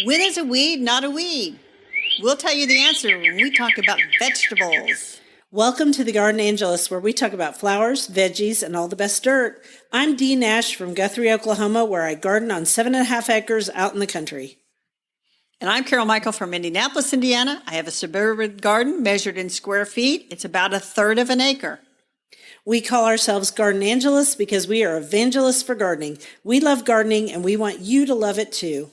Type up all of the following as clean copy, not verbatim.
When is a weed not a weed? We'll tell you the answer when we talk about vegetables. Welcome to the Garden Angelus, where we talk about flowers, veggies, and all the best dirt. I'm Dee Nash from Guthrie, Oklahoma, where I garden on 7.5 acres out in the country. And I'm Carol Michael from Indianapolis, Indiana. I have a suburban garden measured in square feet. It's about 1/3 of an acre. We call ourselves Garden Angelus because we are evangelists for gardening. We love gardening, and we want you to love it too.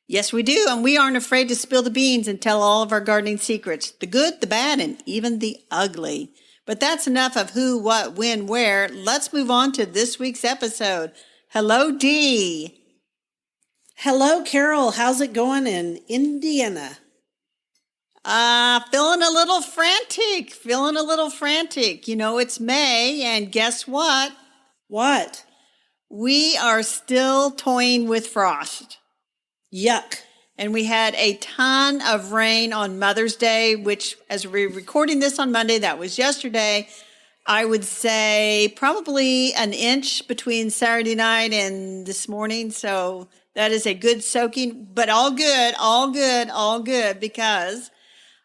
Yes, we do, and we aren't afraid to spill the beans and tell all of our gardening secrets, the good, the bad, and even the ugly. But that's enough of who, what, when, where. Let's move on to this week's episode. Hello, Dee. Hello, Carol. How's it going in Indiana? Feeling a little frantic. You know, it's May, and guess what? What? We are still toying with frost. Yuck. And we had a ton of rain on Mother's Day, which, as we're recording this on Monday, that was yesterday, I would say probably an inch between Saturday night and this morning. So that is a good soaking, but all good, because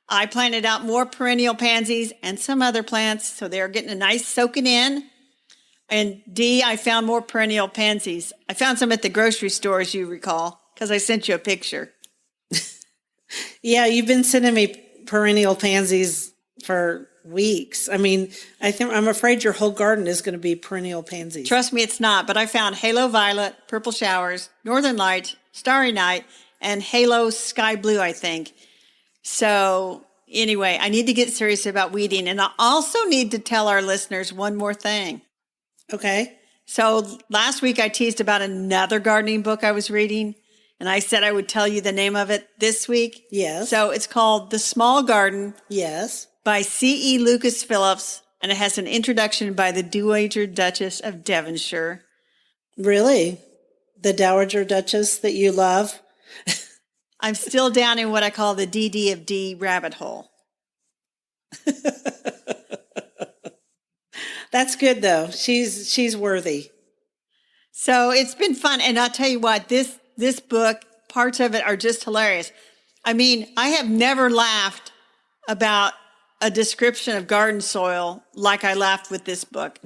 I planted out more perennial pansies and some other plants, so they're getting a nice soaking in. And Dee, I found more perennial pansies. I found some at the grocery store, as you recall, because I sent you a picture. Yeah, you've been sending me perennial pansies for weeks. I mean, I'm afraid your whole garden is going to be perennial pansies. Trust me, it's not. But I found Halo Violet, Purple Showers, Northern Light, Starry Night, and Halo Sky Blue, I think. So anyway, I need to get serious about weeding. And I also need to tell our listeners one more thing. Okay. So last week I teased about another gardening book I was reading. And I said I would tell you the name of it this week. Yes. So it's called The Small Garden. Yes. By C.E. Lucas Phillips. And it has an introduction by the Dowager Duchess of Devonshire. Really? The Dowager Duchess that you love? I'm still down in what I call the DD of D rabbit hole. That's good, though. She's worthy. So it's been fun. And I'll tell you what, this book, parts of it are just hilarious. I mean, I have never laughed about a description of garden soil like I laughed with this book.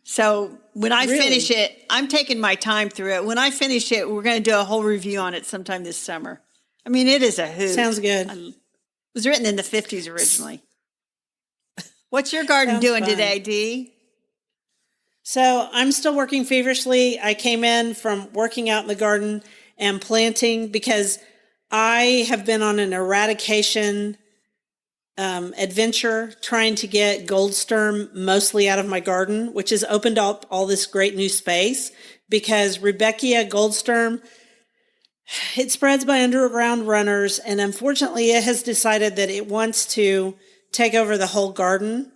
So when I finish it, I'm taking my time through it. When I finish it, we're going to do a whole review on it sometime this summer. I mean, it is a hoot. Sounds good. It was written in the 50s originally. What's your garden doing today, Dee? So I'm still working feverishly. I came in from working out in the garden and planting because I have been on an eradication adventure trying to get gold sturm mostly out of my garden, which has opened up all this great new space because Rudbeckia gold sturm, it spreads by underground runners, and unfortunately it has decided that it wants to take over the whole garden.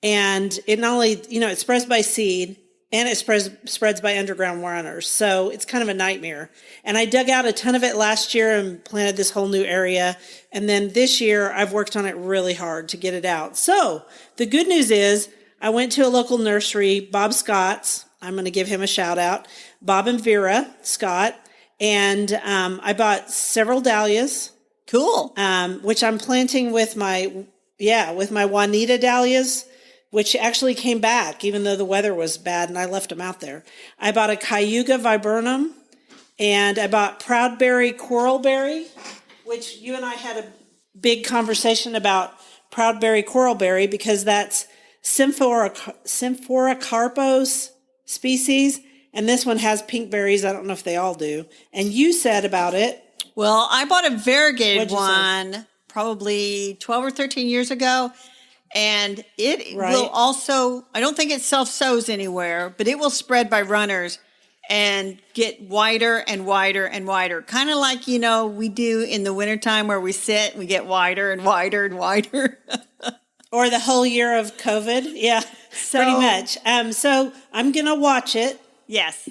And it not only, it spreads by seed and it spreads by underground runners. So it's kind of a nightmare. And I dug out a ton of it last year and planted this whole new area. And then this year I've worked on it really hard to get it out. So the good news is I went to a local nursery, Bob Scott's. I'm going to give him a shout out. Bob and Vera Scott. And I bought several dahlias. Cool. Which I'm planting with my Juanita dahlias, which actually came back, even though the weather was bad and I left them out there. I bought a Cayuga viburnum, and I bought Proudberry coralberry, which you and I had a big conversation about Proudberry coralberry because that's Symphoracarpos species, and this one has pink berries. I don't know if they all do. And you said about it. Well, I bought a variegated one probably 12 or 13 years ago. And it will also, I don't think it self-sows anywhere, but it will spread by runners and get wider and wider and wider. Kind of like, we do in the wintertime where we sit, we get wider and wider and wider. Or the whole year of COVID. Yeah, pretty much. So I'm going to watch it. Yes.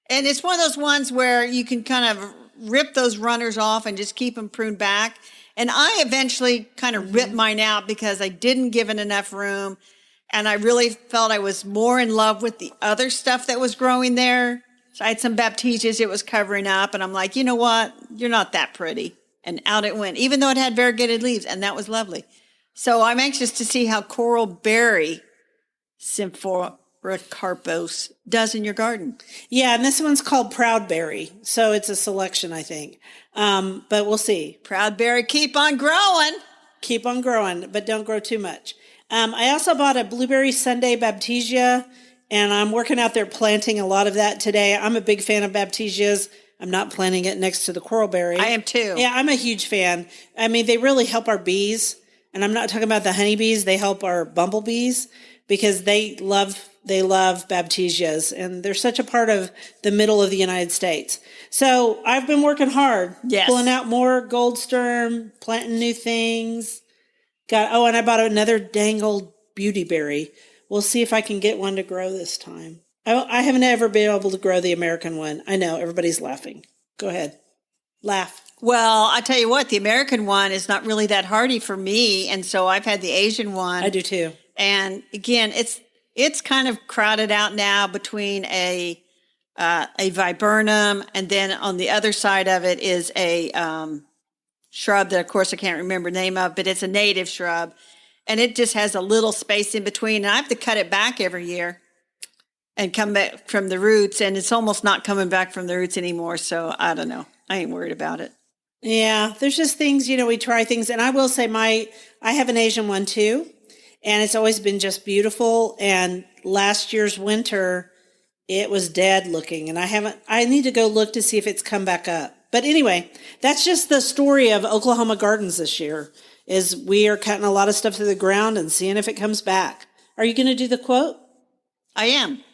And it's one of those ones where you can kind of rip those runners off and just keep them pruned back. And I eventually kind of ripped mine out because I didn't give it enough room. And I really felt I was more in love with the other stuff that was growing there. So I had some baptisias it was covering up. And I'm like, you know what? You're not that pretty. and out it went, even though it had variegated leaves, and that was lovely. So I'm anxious to see how coral berry Symphoracarpos does in your garden. Yeah, and this one's called Proudberry, so it's a selection, I think. But we'll see. Proudberry, keep on growing. Keep on growing, but don't grow too much. I also bought a blueberry Sunday Baptisia, and I'm working out there planting a lot of that today. I'm a big fan of Baptisias. I'm not planting it next to the coralberry. I am too. Yeah, I'm a huge fan. I mean, they really help our bees, and I'm not talking about the honeybees. They help our bumblebees because they love Baptisias, and they're such a part of the middle of the United States. So I've been working hard, pulling out more gold sturm, planting new things. And I bought another dang old beautyberry. We'll see if I can get one to grow this time. I haven't ever been able to grow the American one. I know, everybody's laughing. Go ahead. Laugh. Well, I tell you what, the American one is not really that hardy for me, and so I've had the Asian one. I do too. And again, it's kind of crowded out now between a viburnum, and then on the other side of it is a shrub that, of course, I can't remember the name of, but it's a native shrub, and it just has a little space in between. And I have to cut it back every year and come back from the roots, and it's almost not coming back from the roots anymore. So I don't know. I ain't worried about it. Yeah, there's just things, we try things. And I will say I have an Asian one too, and it's always been just beautiful. And last year's winter, it was dead looking, and I need to go look to see if it's come back up. But anyway, that's just the story of Oklahoma Gardens this year, is we are cutting a lot of stuff to the ground and seeing if it comes back. Are you going to do the quote? I am.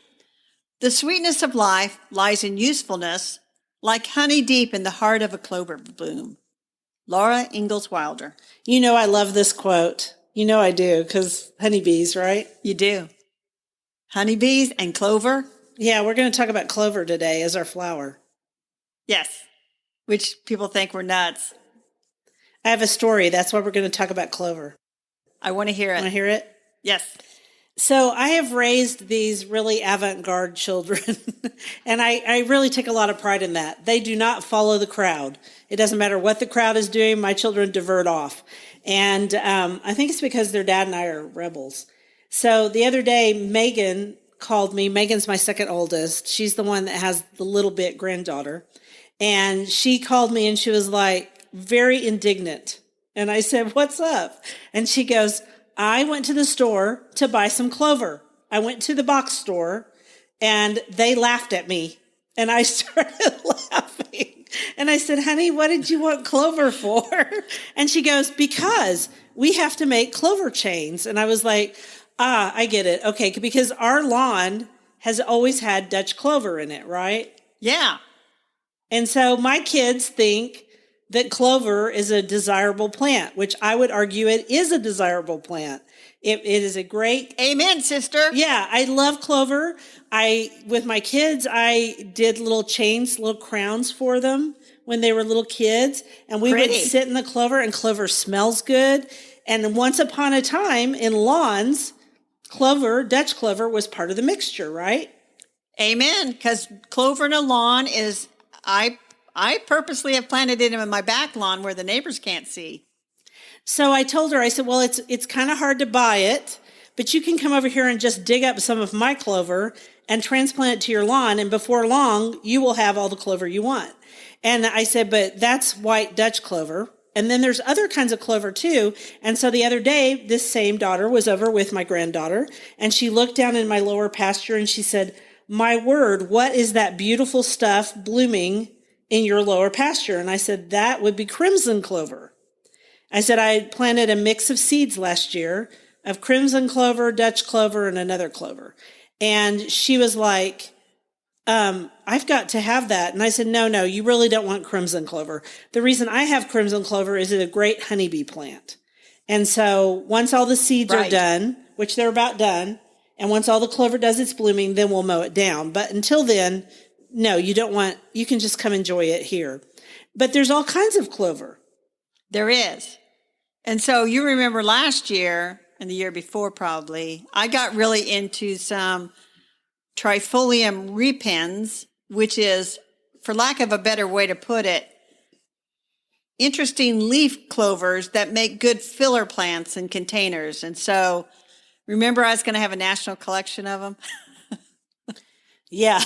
The sweetness of life lies in usefulness, like honey deep in the heart of a clover bloom. Laura Ingalls Wilder. I love this quote. I do, because honeybees, right? You do. Honeybees and clover. Yeah, we're going to talk about clover today as our flower. Yes, which people think we're nuts. I have a story. That's why we're going to talk about clover. I want to hear it. Want to hear it? Yes. So I have raised these really avant-garde children, and I really take a lot of pride in that. They do not follow the crowd. It doesn't matter what the crowd is doing. My children divert off. And I think it's because their dad and I are rebels. So the other day, Megan called me. Megan's my second oldest. She's the one that has the little bit granddaughter. And she called me and she was like very indignant. And I said, "What's up?" And she goes, "I went to the store to buy some clover. I went to the box store and they laughed at me." And I started laughing. And I said, "Honey, what did you want clover for?" And she goes, "Because we have to make clover chains." And I was like, I get it. Okay, because our lawn has always had Dutch clover in it, right? Yeah. And so my kids think that clover is a desirable plant, which I would argue it is a desirable plant. It is a great... Amen, sister. Yeah, I love clover. With my kids, I did little chains, little crowns for them when they were little kids. And we would sit in the clover, and clover smells good. And once upon a time in lawns, clover, Dutch clover, was part of the mixture, right? Amen. Because clover in a lawn is, I purposely have planted it in my back lawn where the neighbors can't see. So I told her, I said, "Well, it's kind of hard to buy it, but you can come over here and just dig up some of my clover and transplant it to your lawn. And before long, you will have all the clover you want." And I said, "But that's white Dutch clover. And then there's other kinds of clover too." And so the other day, this same daughter was over with my granddaughter, and she looked down in my lower pasture and she said, "My word, what is that beautiful stuff blooming in your lower pasture?" And I said, "That would be crimson clover." I said, "I planted a mix of seeds last year of crimson clover, Dutch clover, and another clover." And she was like, "I've got to have that." And I said, No, you really don't want crimson clover. The reason I have crimson clover is it's a great honeybee plant. And so once all the seeds are done, which they're about done, and once all the clover does its blooming, then we'll mow it down. But until then, no, you can just come enjoy it here. But there's all kinds of clover. There is. And so you remember last year and the year before probably, I got really into some Trifolium repens, which is, for lack of a better way to put it, interesting leaf clovers that make good filler plants in containers. And so remember I was going to have a national collection of them? Yeah,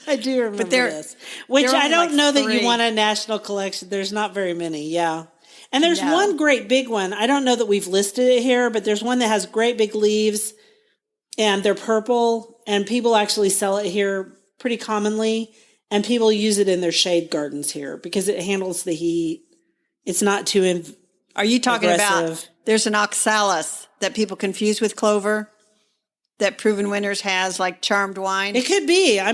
I do remember this. Which I don't know that you want a national collection. There's not very many, yeah. And there's one great big one. I don't know that we've listed it here, but there's one that has great big leaves, and they're purple, and people actually sell it here pretty commonly, and people use it in their shade gardens here because it handles the heat. It's not too Are you talking aggressive. about, there's an Oxalis that people confuse with clover that Proven Winners has, like charmed wine? It could be. I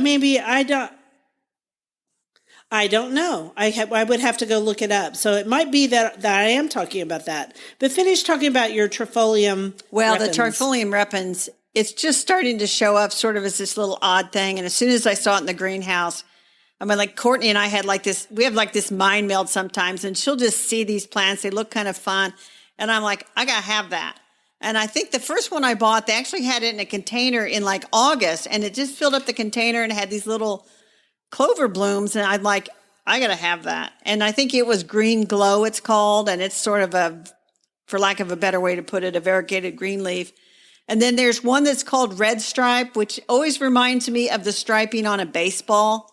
don't know. I would have to go look it up. So it might be that I am talking about that. But finish talking about your trifolium. Well, repens. the trifolium repens, it's just starting to show up sort of as this little odd thing. And as soon as I saw it in the greenhouse, I mean, like Courtney and I had like this, we have like this mind meld sometimes, and she'll just see these plants. They look kind of fun. And I'm like, I got to have that. And I think the first one I bought, they actually had it in a container in like August, and it just filled up the container and had these little clover blooms. And I'm like, I got to have that. And I think it was Green Glow, it's called. And it's sort of a, for lack of a better way to put it, a variegated green leaf. And then there's one that's called Red Stripe, which always reminds me of the striping on a baseball.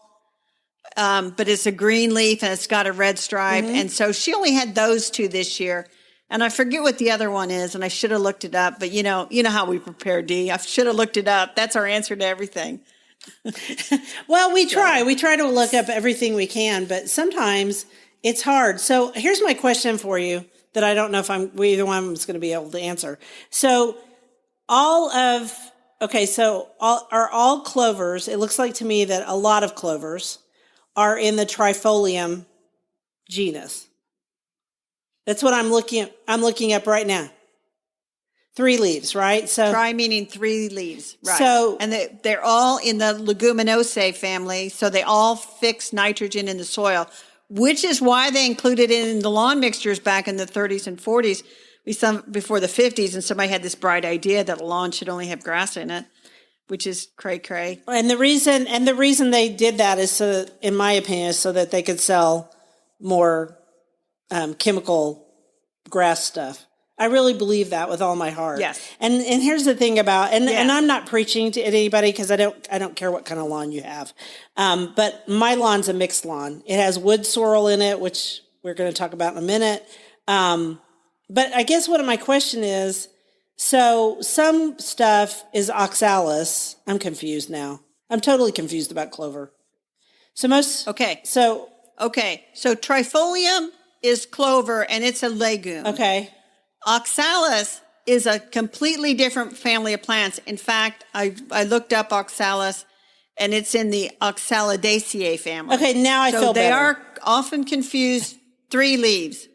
But it's a green leaf and it's got a red stripe. Mm-hmm. And so she only had those two this year. And I forget what the other one is, and I should have looked it up. But you know how we prepare, Dee. I should have looked it up. That's our answer to everything. Well, we try. We try to look up everything we can, but sometimes it's hard. So here's my question for you that I don't know if either one of them is going to be able to answer. So are all clovers, it looks like to me that a lot of clovers are in the trifolium genus. That's what I'm looking up right now. 3 leaves, right? So tri meaning 3 leaves, right? So and they're all in the Leguminosae family, so they all fix nitrogen in the soil, which is why they included it in the lawn mixtures back in the 30s and 40s, before the 50s, and somebody had this bright idea that a lawn should only have grass in it, which is cray-cray. And the reason they did that is so that, in my opinion, is so that they could sell more chemical grass stuff. I really believe that with all my heart. Yes. And here's the thing about, and I'm not preaching to anybody because I don't care what kind of lawn you have. But my lawn's a mixed lawn. It has wood sorrel in it, which we're going to talk about in a minute. But I guess one of my question is, so some stuff is oxalis. I'm confused now. I'm totally confused about clover. Okay. So trifolium is clover, and it's a legume. Okay. Oxalis is a completely different family of plants. In fact, I looked up oxalis, and it's in the Oxalidaceae family. Okay, now I feel better. So they are often confused, 3 leaves,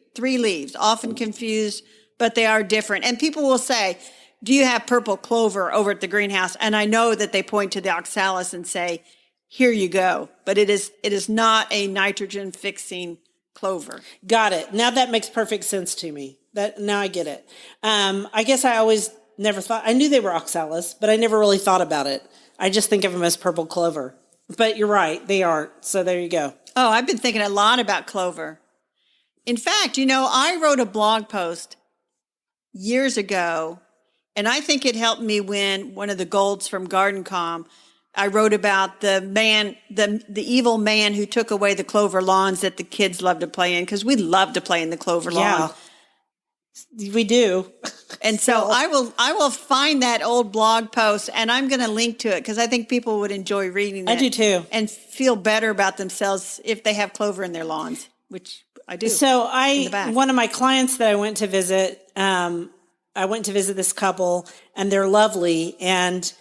often confused, but they are different. And people will say, do you have purple clover over at the greenhouse? And I know that they point to the oxalis and say, here you go. But it is not a nitrogen fixing clover. Got it. Now that makes perfect sense to me. Now I get it. I guess I always never thought, I knew they were oxalis, but I never really thought about it. I just think of them as purple clover. But you're right, they aren't. So there you go. Oh, I've been thinking a lot about clover. In fact, I wrote a blog post years ago, and I think it helped me win one of the golds from GardenCom. I wrote about the evil man who took away the clover lawns that the kids love to play in, because we love to play in the clover lawn. We do. And so I will find that old blog post, and I'm going to link to it because I think people would enjoy reading it. I do too. And feel better about themselves if they have clover in their lawns, which I do. So one of my clients that I went to visit, I went to visit this couple, and they're lovely. And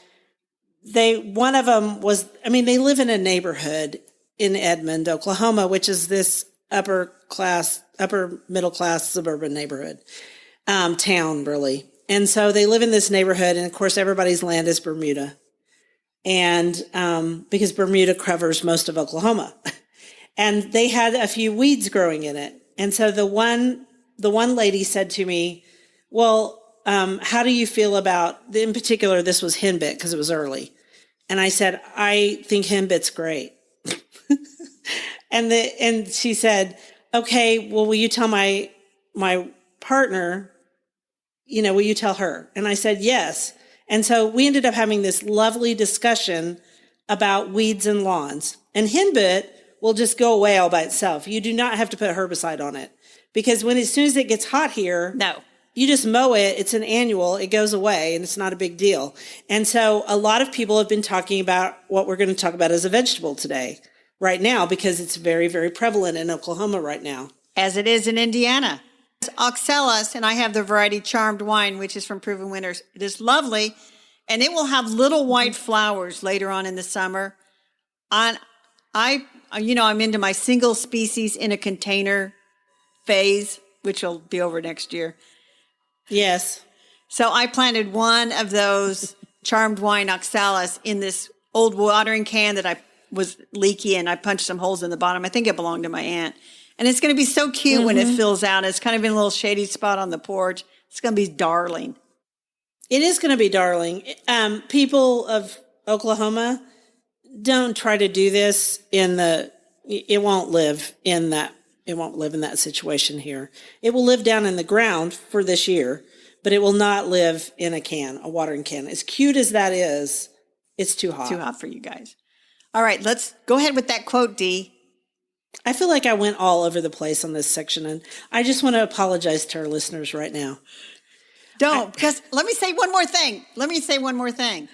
one of them was, they live in a neighborhood in Edmond, Oklahoma, which is this upper middle class suburban neighborhood, town really. And so they live in this neighborhood, and of course everybody's land is Bermuda. And, because Bermuda covers most of Oklahoma. And they had a few weeds growing in it. And so the one lady said to me, well, how do you feel about, in particular, this was henbit because it was early. And I said, I think henbit's great. And she said, okay, well, will you tell my partner, will you tell her? And I said, yes. And so we ended up having this lovely discussion about weeds and lawns. And henbit will just go away all by itself. You do not have to put herbicide on it because as soon as it gets hot here, No. you just mow it. It's an annual. It goes away and it's not a big deal. And so a lot of people have been talking about what we're going to talk about as a vegetable today, right now, because it's very, very prevalent in Oklahoma right now. As it is in Indiana. It's Oxalis, and I have the variety Charmed Wine, which is from Proven Winners. It is lovely, and it will have little white flowers later on in the summer. I'm into my single species in a container phase, which will be over next year. Yes. So I planted one of those Charmed Wine Oxalis in this old watering can that I was leaky, and I punched some holes in the bottom. I think it belonged to my aunt. And it's going to be so cute when it fills out. It's kind of in a little shady spot on the porch. It's going to be darling. It is going to be darling. People of Oklahoma, don't try to do this it won't live in that situation here. It will live down in the ground for this year, but it will not live in a watering can. As cute as that is, it's too hot. Too hot for you guys. All right, let's go ahead with that quote, Dee. I feel like I went all over the place on this section, and I just want to apologize to our listeners right now. Because let me say one more thing.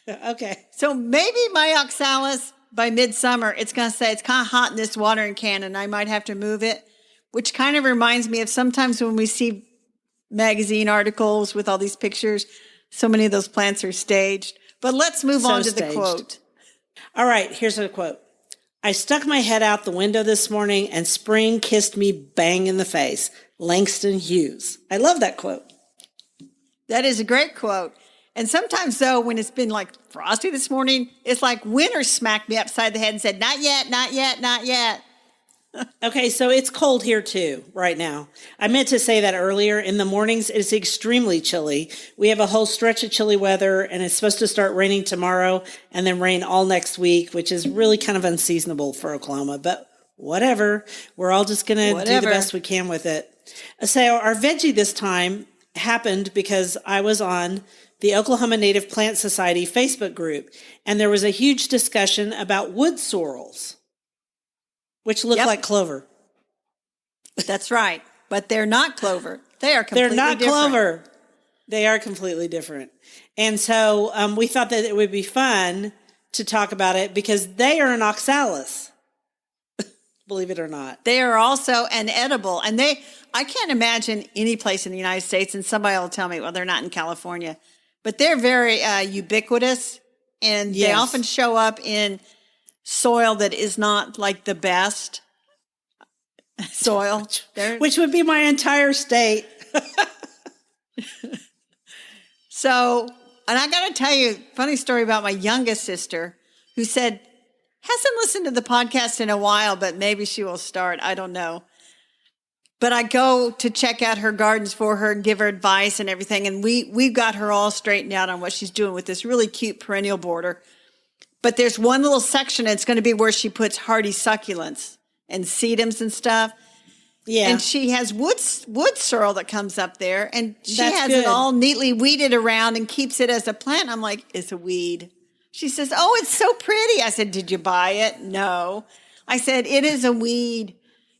Okay. So maybe my Oxalis, by midsummer, it's going to say it's kind of hot in this watering can, and I might have to move it, which kind of reminds me of sometimes when we see magazine articles with all these pictures, so many of those plants are staged. But let's move on to the quote. All right, here's a quote. I stuck my head out the window this morning and spring kissed me bang in the face. Langston Hughes. I love that quote. That is a great quote. And sometimes, though, when it's been like frosty this morning, it's like winter smacked me upside the head and said, not yet, not yet, not yet. Okay, so it's cold here too right now. I meant to say that earlier. In the mornings, it's extremely chilly. We have a whole stretch of chilly weather, and it's supposed to start raining tomorrow and then rain all next week, which is really kind of unseasonable for Oklahoma. But whatever. We're all just going to do the best we can with it. So our veggie this time happened because I was on the Oklahoma Native Plant Society Facebook group, and there was a huge discussion about wood sorrels, which look like clover. That's right. But they're not clover. They're not clover. They are completely different. And so we thought that it would be fun to talk about it because they are an oxalis. Believe it or not. They are also an edible. And I can't imagine any place in the United States, and somebody will tell me, well, they're not in California. But they're very ubiquitous, and they often show up in soil that is not like the best soil. Which would be my entire state. So, and I got to tell you a funny story about my youngest sister who said, hasn't listened to the podcast in a while, but maybe she will start. I don't know. But I go to check out her gardens for her and give her advice and everything. And we've got her all straightened out on what she's doing with this really cute perennial border. But there's one little section, it's going to be where she puts hardy succulents and sedums and stuff. Yeah. And she has wood sorrel that comes up there, and she has it all neatly weeded around and keeps it as a plant. I'm like, it's a weed. She says, oh, it's so pretty. I said, did you buy it? No. I said, it is a weed.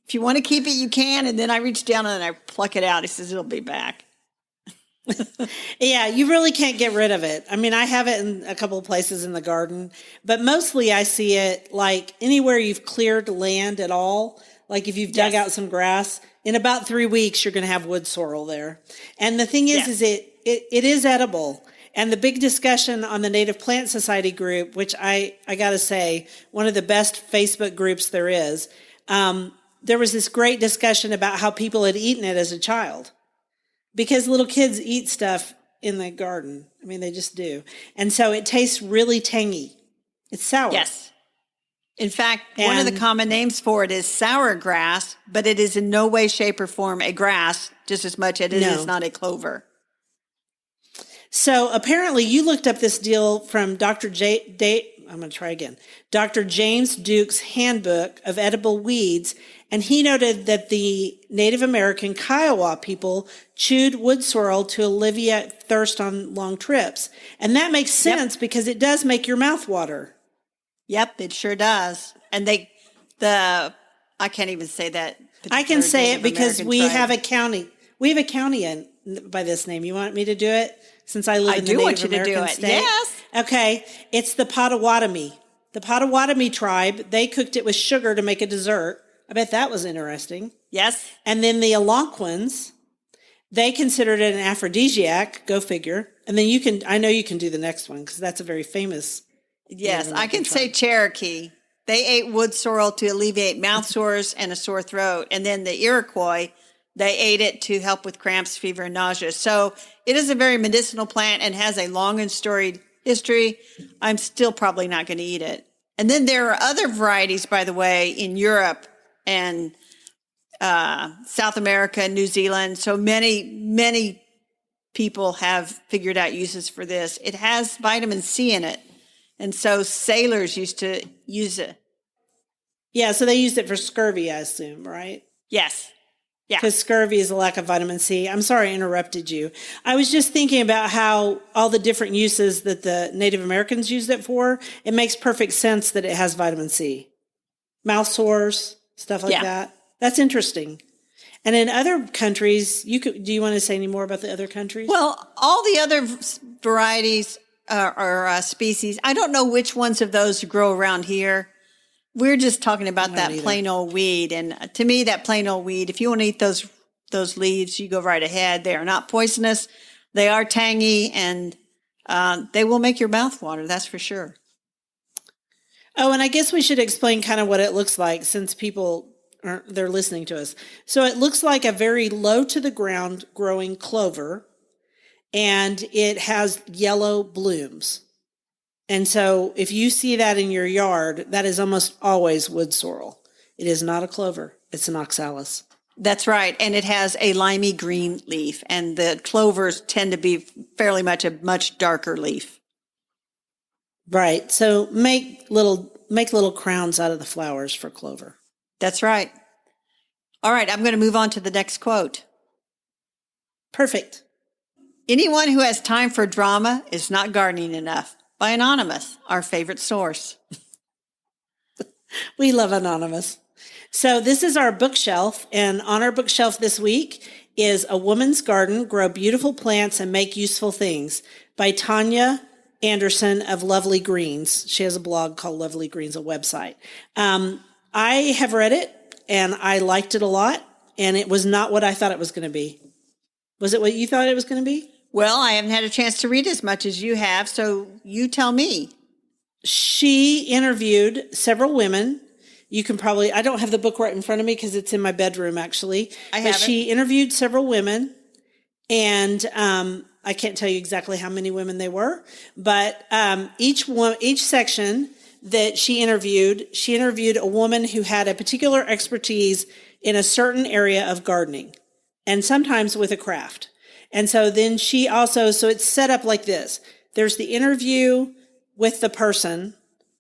If you want to keep it, you can. And then I reach down and I pluck it out. He says, it'll be back. Yeah, you really can't get rid of it. I mean, I have it in a couple of places in the garden, but mostly I see it like anywhere you've cleared land at all. Like if you've dug out some grass, in about 3 weeks, you're going to have wood sorrel there. And the thing is it is edible. And the big discussion on the Native Plant Society group, which I got to say, one of the best Facebook groups there is, there was this great discussion about how people had eaten it as a child. Because little kids eat stuff in the garden. I mean, they just do. And so it tastes really tangy. It's sour. Yes. In fact, one of the common names for it is sour grass, but it is in no way, shape, or form a grass, just as much as it is not a clover. So apparently you looked up this deal from Dr. I'm going to try again. Dr. James Duke's Handbook of Edible Weeds, and he noted that the Native American Kiowa people chewed wood sorrel to alleviate thirst on long trips. And that makes sense because it does make your mouth water. Yep, it sure does. And I can't even say that. I can say Native it because American we tribe. have a county. We have a county by this name. You want me to do it? Since I live in the do want Native you to do American it. state? Yes. Okay. It's the Potawatomi. The Potawatomi tribe, they cooked it with sugar to make a dessert. I bet that was interesting. Yes. And then the Algonquins, they considered it an aphrodisiac. Go figure. And then I know you can do the next one because that's a very famous. Yes, I can say Cherokee. They ate wood sorrel to alleviate mouth sores and a sore throat. And then the Iroquois, they ate it to help with cramps, fever, and nausea. So it is a very medicinal plant and has a long and storied history. I'm still probably not going to eat it. And then there are other varieties, by the way, in Europe and South America and New Zealand. So many people have figured out uses for this. It has vitamin C in it. And so sailors used to use it. Yeah, so they used it for scurvy, I assume, right? Yes. Yeah. Because scurvy is a lack of vitamin C. I'm sorry I interrupted you. I was just thinking about how all the different uses that the Native Americans used it for. It makes perfect sense that it has vitamin C. Mouth sores, stuff like that. That's interesting. And in other countries, do you want to say any more about the other countries? Well, all the other varieties or species, I don't know which ones of those grow around here. We're just talking about that plain old weed. And to me, that plain old weed, if you want to eat those leaves, you go right ahead. They are not poisonous. They are tangy, and they will make your mouth water. That's for sure. Oh, and I guess we should explain kind of what it looks like since they're listening to us. So it looks like a very low to the ground growing clover, and it has yellow blooms. And so if you see that in your yard, that is almost always wood sorrel. It is not a clover. It's an oxalis. That's right. And it has a limey green leaf. And the clovers tend to be fairly much a much darker leaf. Right. So make little crowns out of the flowers for clover. That's right. All right. I'm going to move on to the next quote. Perfect. Anyone who has time for drama is not gardening enough. By Anonymous, our favorite source. We love Anonymous. So this is our bookshelf, and on our bookshelf this week is A Woman's Garden, Grow Beautiful Plants and Make Useful Things by Tanya Anderson of Lovely Greens. She has a blog called Lovely Greens, a website. I have read it, and I liked it a lot, and it was not what I thought it was going to be. Was it what you thought it was going to be? Well, I haven't had a chance to read as much as you have, so you tell me. She interviewed several women. I don't have the book right in front of me because it's in my bedroom, actually. But she interviewed several women, and I can't tell you exactly how many women they were, but each section that she interviewed a woman who had a particular expertise in a certain area of gardening, and sometimes with a craft. And so then so it's set up like this. There's the interview with the person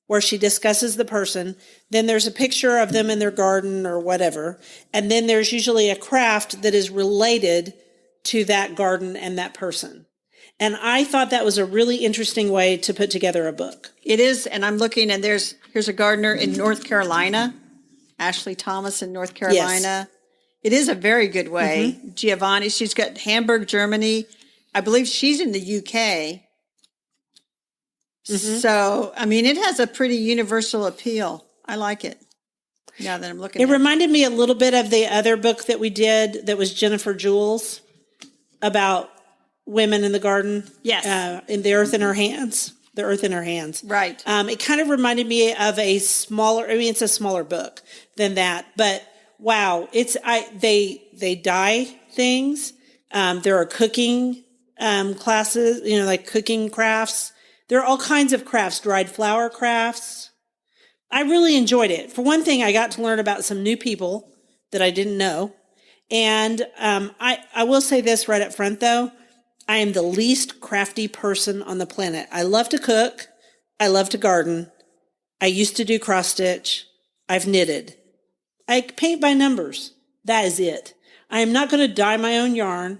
where she discusses the person. Then there's a picture of them in their garden or whatever. And then there's usually a craft that is related to that garden and that person. And I thought that was a really interesting way to put together a book. It is. And I'm looking, and here's a gardener in North Carolina, Ashley Thomas in North Carolina. Yes. It is a very good way. Mm-hmm. Giovanni, she's got Hamburg, Germany. I believe she's in the UK. Mm-hmm. So, I mean, it has a pretty universal appeal. I like it. Now that I'm looking at it. It reminded me a little bit of the other book that we did that was Jennifer Jewell's about women in the garden. Yes. In The Earth in Her Hands. The Earth in Her Hands. Right. It kind of reminded me of it's a smaller book than that, but wow, they dye things. There are cooking classes, like cooking crafts. There are all kinds of crafts, dried flower crafts. I really enjoyed it. For one thing, I got to learn about some new people that I didn't know. And I will say this right up front, though. I am the least crafty person on the planet. I love to cook. I love to garden. I used to do cross stitch. I've knitted. I paint by numbers. That is it. I am not going to dye my own yarn.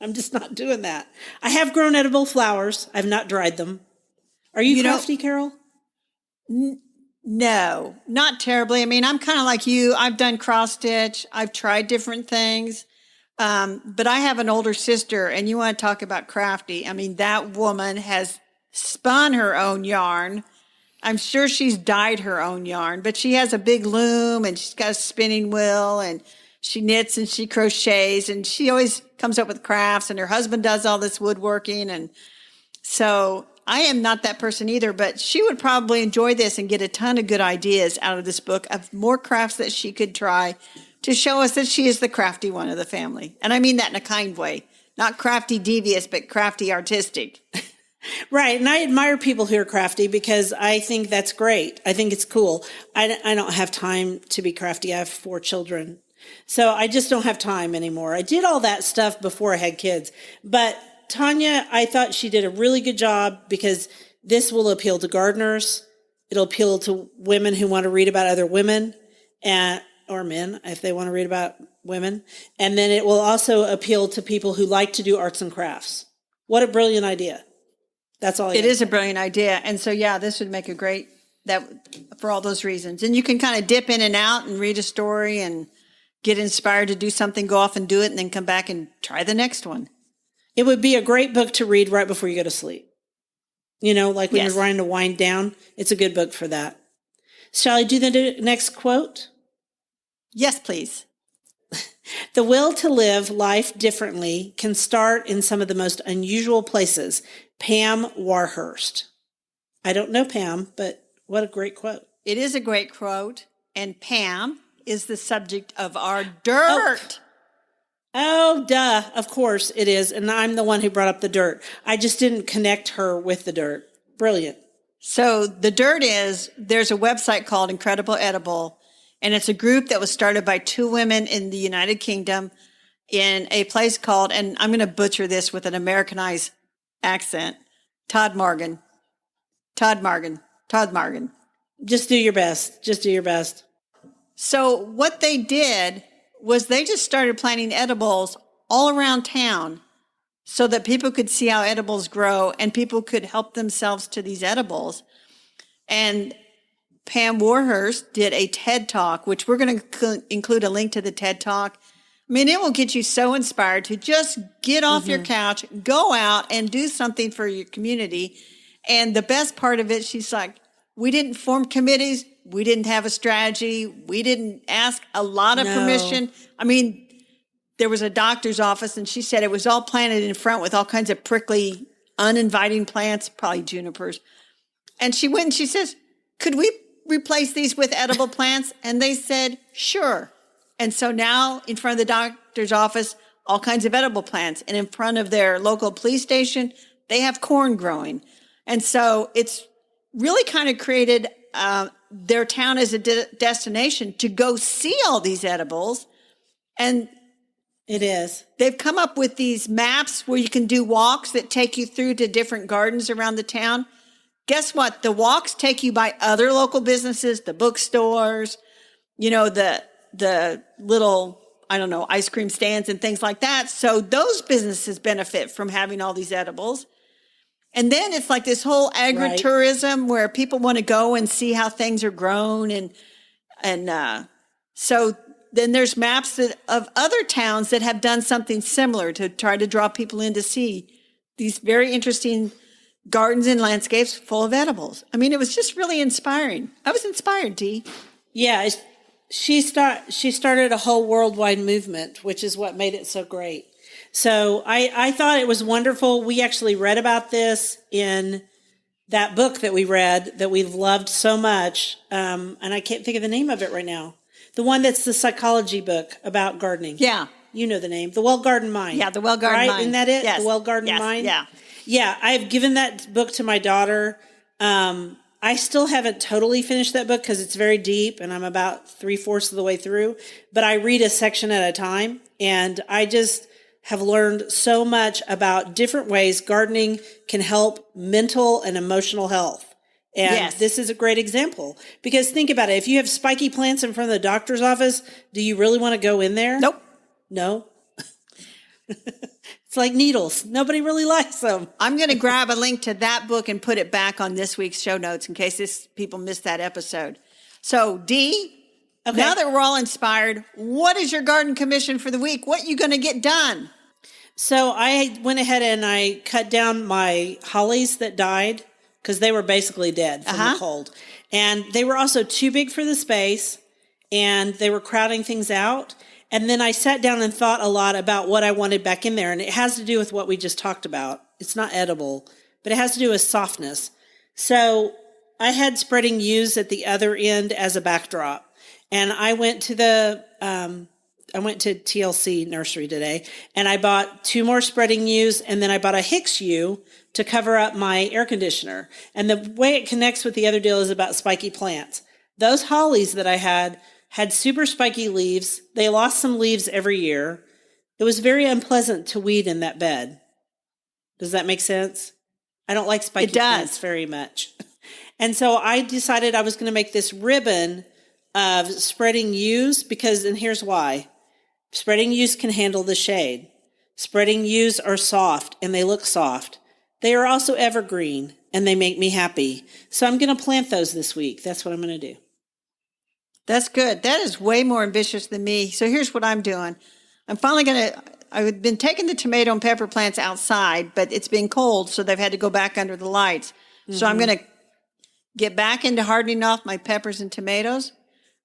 I'm just not doing that. I have grown edible flowers. I've not dried them. Are you crafty, Carol? No, not terribly. I mean, I'm kind of like you. I've done cross stitch. I've tried different things. But I have an older sister, and you want to talk about crafty. I mean, that woman has spun her own yarn. I'm sure she's dyed her own yarn, but she has a big loom and she's got a spinning wheel and she knits and she crochets and she always comes up with crafts, and her husband does all this woodworking. And so I am not that person either, but she would probably enjoy this and get a ton of good ideas out of this book of more crafts that she could try to show us that she is the crafty one of the family. And I mean that in a kind way, not crafty devious, but crafty artistic. Right. And I admire people who are crafty because I think that's great. I think it's cool. I don't have time to be crafty. I have 4 children. So I just don't have time anymore. I did all that stuff before I had kids. But Tanya, I thought she did a really good job because this will appeal to gardeners. It'll appeal to women who want to read about other women or men if they want to read about women. And then it will also appeal to people who like to do arts and crafts. What a brilliant idea. That's all. It is a brilliant idea. And so, yeah, this would make a great, that for all those reasons. And you can kind of dip in and out and read a story and get inspired to do something, go off and do it, and then come back and try the next one. It would be a great book to read right before you go to sleep. You know, like when you're trying to wind down, it's a good book for that. Shall I do the next quote? Yes, please. The will to live life differently can start in some of the most unusual places. Pam Warhurst. I don't know Pam, but what a great quote. It is a great quote. And Pam is the subject of our dirt. Oh, duh. Of course it is. And I'm the one who brought up the dirt. I just didn't connect her with the dirt. Brilliant. So the dirt is, there's a website called Incredible Edible, and it's a group that was started by 2 women in the United Kingdom in a place called, and I'm going to butcher this with an Americanized accent, Todd Morgan. Just do your best. So what they did was they just started planting edibles all around town so that people could see how edibles grow and people could help themselves to these edibles. And Pam Warhurst did a TED Talk, which we're going to include a link to the TED Talk. I mean, it will get you so inspired to just get off your couch, go out and do something for your community. And the best part of it, she's like, we didn't form committees. We didn't have a strategy. We didn't ask a lot of permission. I mean, there was a doctor's office and she said it was all planted in front with all kinds of prickly, uninviting plants, probably junipers. And she went and she says, could we replace these with edible plants? And they said, sure. And so now in front of the doctor's office, all kinds of edible plants. And in front of their local police station, they have corn growing. And so it's really kind of created their town as a destination to go see all these edibles. And it is. They've come up with these maps where you can do walks that take you through to different gardens around the town. Guess what? The walks take you by other local businesses, the bookstores, you know, the little, I don't know, ice cream stands and things like that. So those businesses benefit from having all these edibles. And then it's like this whole agritourism where people want to go and see how things are grown. And so then there's maps of other towns that have done something similar to try to draw people in to see these very interesting gardens and landscapes full of edibles. I mean, it was just really inspiring. I was inspired, Dee. Yeah, she started a whole worldwide movement, which is what made it so great. So I thought it was wonderful. We actually read about this in that book that we read that we've loved so much. And I can't think of the name of it right now. The one that's the psychology book about gardening. Yeah. You know the name. The Well-Gardened Mind. Yeah, The Well-Gardened Mind. Isn't that it? Yes. The Well-Gardened Mind? Yeah. Yeah, I've given that book to my daughter. I still haven't totally finished that book because it's very deep and I'm about 3/4 of the way through. But I read a section at a time and I just have learned so much about different ways gardening can help mental and emotional health. And Yes. this is a great example because think about it. If you have spiky plants in front of the doctor's office, do you really want to go in there? Nope. No. It's like needles. Nobody really likes them. I'm going to grab a link to that book and put it back on this week's show notes in case people missed that episode. So, Dee, Okay. now that we're all inspired, what is your garden commission for the week? What are you going to get done? So I went ahead and I cut down my hollies that died because they were basically dead from the cold. And they were also too big for the space and they were crowding things out. And then I sat down and thought a lot about what I wanted back in there. And it has to do with what we just talked about. It's not edible, but it has to do with softness. So I had spreading yews at the other end as a backdrop. And I went to TLC Nursery today and I bought 2 more spreading yews and then I bought a Hicks yew to cover up my air conditioner. And the way it connects with the other deal is about spiky plants. Those hollies that I had super spiky leaves. They lost some leaves every year. It was very unpleasant to weed in that bed. Does that make sense? I don't like spiky plants very much. And so I decided I was going to make this ribbon of spreading yews because, and here's why. Spreading yews can handle the shade. Spreading yews are soft and they look soft. They are also evergreen and they make me happy. So I'm going to plant those this week. That's what I'm going to do. That's good. That is way more ambitious than me. So here's what I'm doing. I'm finally going to, I've been taking the tomato and pepper plants outside, but it's been cold, so they've had to go back under the lights. Mm-hmm. So I'm going to get back into hardening off my peppers and tomatoes,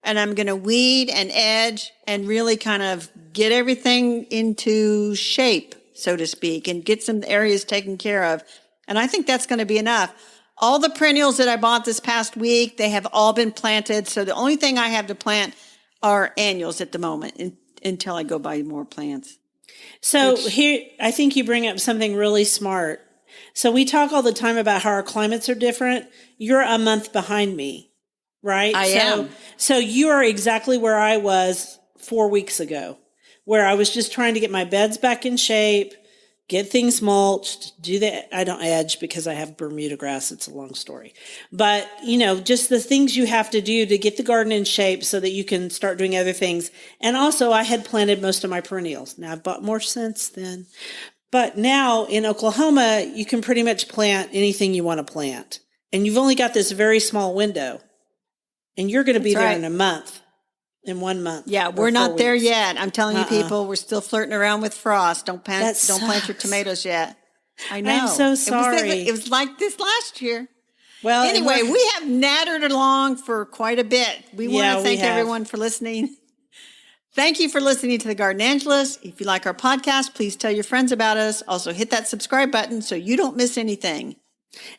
and I'm going to weed and edge and really kind of get everything into shape, so to speak, and get some areas taken care of. And I think that's going to be enough. All the perennials that I bought this past week, they have all been planted. So the only thing I have to plant are annuals at the moment until I go buy more plants. So here, I think you bring up something really smart. So we talk all the time about how our climates are different. You're a month behind me, right? I am. So you are exactly where I was 4 weeks ago, where I was just trying to get my beds back in shape, get things mulched, do that. I don't edge because I have Bermuda grass. It's a long story. But, just the things you have to do to get the garden in shape so that you can start doing other things. And also I had planted most of my perennials. Now I've bought more since then. But now in Oklahoma, you can pretty much plant anything you want to plant. And you've only got this very small window. And you're going to be there in a month. In 1 month. Yeah, we're not there yet. I'm telling you, people, we're still flirting around with frost. Don't plant your tomatoes yet. I know. I'm so sorry. It was like this last year. Well, anyway, we have nattered along for quite a bit. We want to thank everyone for listening. Thank you for listening to The Garden Angelus. If you like our podcast, please tell your friends about us. Also, hit that subscribe button so you don't miss anything.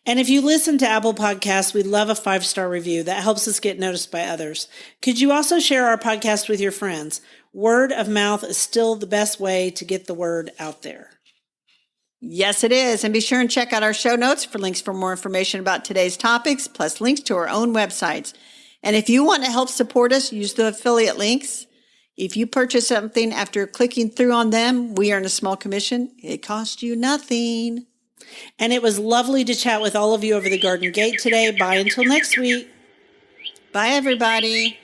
And if you listen to Apple Podcasts, we'd love a 5-star review. That helps us get noticed by others. Could you also share our podcast with your friends? Word of mouth is still the best way to get the word out there. Yes, it is. And be sure and check out our show notes for links for more information about today's topics, plus links to our own websites. And if you want to help support us, use the affiliate links. If you purchase something after clicking through on them, we earn a small commission. It costs you nothing. And it was lovely to chat with all of you over the garden gate today. Bye until next week. Bye, everybody.